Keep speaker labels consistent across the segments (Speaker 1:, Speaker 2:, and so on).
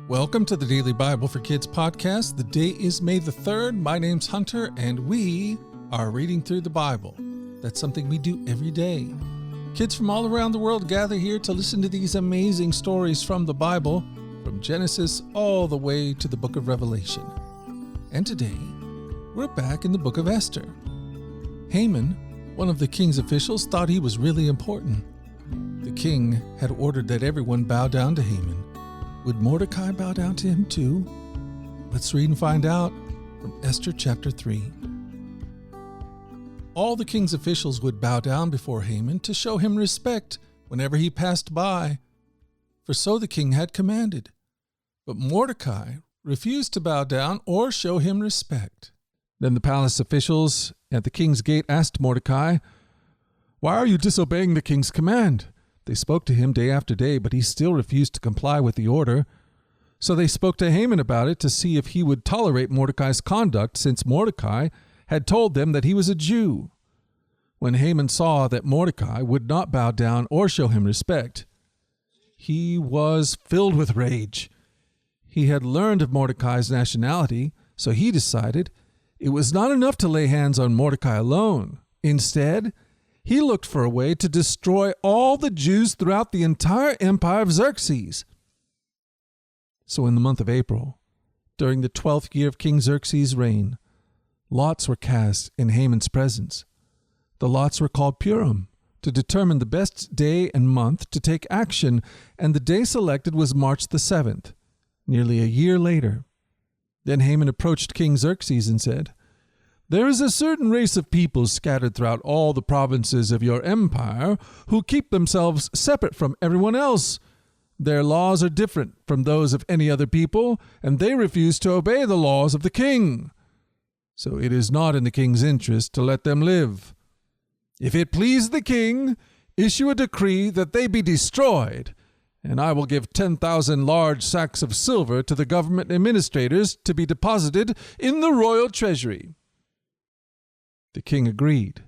Speaker 1: Welcome to the Daily Bible for Kids podcast. The day is May the 3rd. My name's Hunter, and we are reading through the Bible. That's something we do every day. Kids from all around the world gather here to listen to these amazing stories from the Bible, from Genesis all the way to the book of Revelation. And today, we're back in the book of Esther. Haman, one of the king's officials, thought he was really important. The king had ordered that everyone bow down to Haman. Would Mordecai bow down to him too? Let's read and find out from Esther chapter 3. All the king's officials would bow down before Haman to show him respect whenever he passed by, for so the king had commanded. But Mordecai refused to bow down or show him respect. Then the palace officials at the king's gate asked Mordecai, "Why are you disobeying the king's command?" They spoke to him day after day, but he still refused to comply with the order. So they spoke to Haman about it to see if he would tolerate Mordecai's conduct, since Mordecai had told them that he was a Jew. When Haman saw that Mordecai would not bow down or show him respect, he was filled with rage. He had learned of Mordecai's nationality, so he decided it was not enough to lay hands on Mordecai alone. Instead, he looked for a way to destroy all the Jews throughout the entire empire of Xerxes. So in the month of April, during the 12th year of King Xerxes' reign, lots were cast in Haman's presence. The lots were called Purim, to determine the best day and month to take action, and the day selected was March the 7th, nearly a year later. Then Haman approached King Xerxes and said, "There is a certain race of people scattered throughout all the provinces of your empire who keep themselves separate from everyone else. Their laws are different from those of any other people, and they refuse to obey the laws of the king. So it is not in the king's interest to let them live. If it please the king, issue a decree that they be destroyed, and I will give 10,000 large sacks of silver to the government administrators to be deposited in the royal treasury." The king agreed,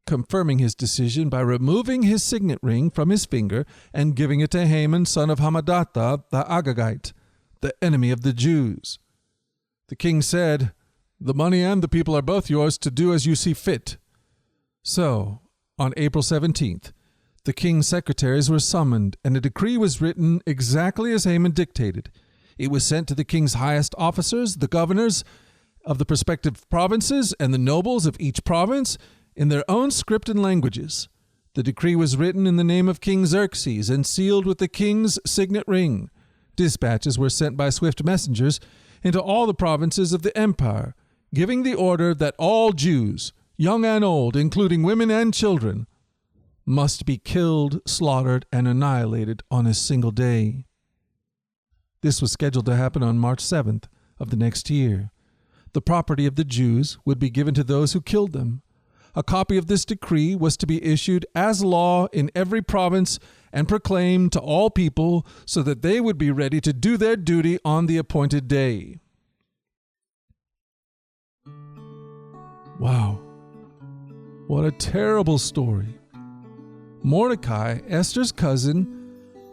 Speaker 1: confirming his decision by removing his signet ring from his finger and giving it to Haman, son of Hammedatha, the Agagite, the enemy of the Jews. The king said, "The money and the people are both yours to do as you see fit." So, on April 17th, the king's secretaries were summoned, and a decree was written exactly as Haman dictated. It was sent to the king's highest officers, the governors of the respective provinces, and the nobles of each province in their own script and languages. The decree was written in the name of King Xerxes and sealed with the king's signet ring. Dispatches were sent by swift messengers into all the provinces of the empire, giving the order that all Jews, young and old, including women and children, must be killed, slaughtered, and annihilated on a single day. This was scheduled to happen on March 7th of the next year. The property of the Jews would be given to those who killed them. A copy of this decree was to be issued as law in every province and proclaimed to all people so that they would be ready to do their duty on the appointed day. Wow, what a terrible story. Mordecai, Esther's cousin,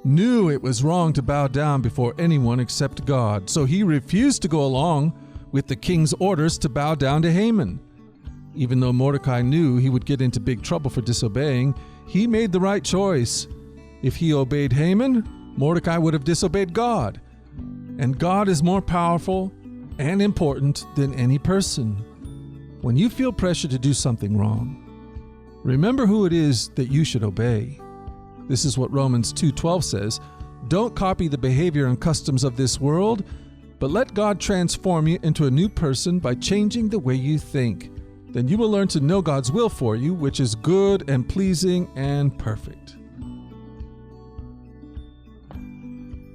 Speaker 1: knew it was wrong to bow down before anyone except God, so he refused to go along with the king's orders to bow down to Haman. Even though Mordecai knew he would get into big trouble for disobeying, he made the right choice. If he obeyed Haman, Mordecai would have disobeyed God. And God is more powerful and important than any person. When you feel pressure to do something wrong, remember who it is that you should obey. This is what Romans 2:12 says, "Don't copy the behavior and customs of this world, but let God transform you into a new person by changing the way you think. Then you will learn to know God's will for you, which is good and pleasing and perfect."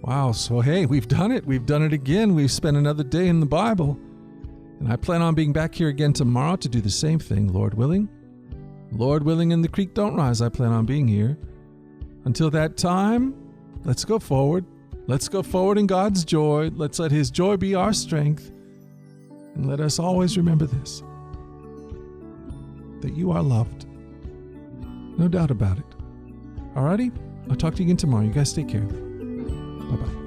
Speaker 1: Wow, so hey, we've done it. We've done it again. We've spent another day in the Bible. And I plan on being back here again tomorrow to do the same thing, Lord willing. Lord willing and the creek don't rise, I plan on being here. Until that time, let's go forward. Let's go forward in God's joy. Let's let His joy be our strength. And let us always remember this, that you are loved. No doubt about it. Alrighty? I'll talk to you again tomorrow. You guys take care. Bye-bye.